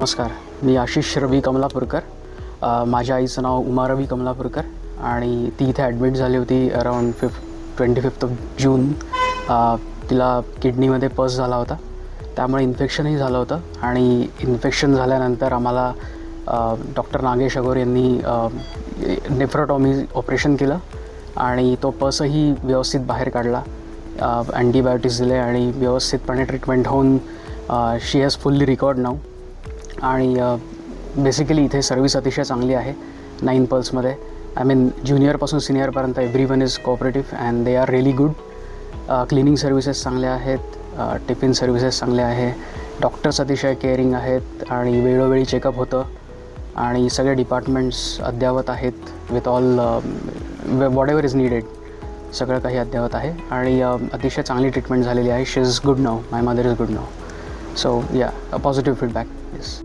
नमस्कार, मी आशिष रवी कमलापूरकर. माझ्या आईचं नाव उमा रवी कमलापूरकर आणि ती इथे ॲडमिट झाली होती अराऊंड 25 जून. तिला किडनीमध्ये पस झाला होता, त्यामुळे इन्फेक्शनही झालं होतं आणि इन्फेक्शन झाल्यानंतर आम्हाला डॉक्टर नागेश अगोर यांनी नेफ्रोटॉमी ऑपरेशन केलं आणि तो पसही व्यवस्थित बाहेर काढला. अँटीबायोटिक्स दिले आणि व्यवस्थितपणे ट्रीटमेंट होऊन she has fully recovered now. आणि बेसिकली इथे सर्व्हिस अतिशय चांगली आहे 9 पल्समध्ये. आय मीन ज्युनियरपासून सिनियरपर्यंत everyone is cooperative and they are really good. Cleaning services चांगल्या आहेत, टिफिन सर्व्हिसेस चांगल्या आहे, डॉक्टर्स अतिशय केअरिंग आहेत आणि वेळोवेळी चेकअप होतं आणि सगळे डिपार्टमेंट्स अद्ययावत आहेत. With all what ever is needed सगळं काही अद्ययावत आहे आणि अतिशय चांगली ट्रीटमेंट झालेली आहे. She is good now. My mother is good now. So yeah, a positive feedback. Yes.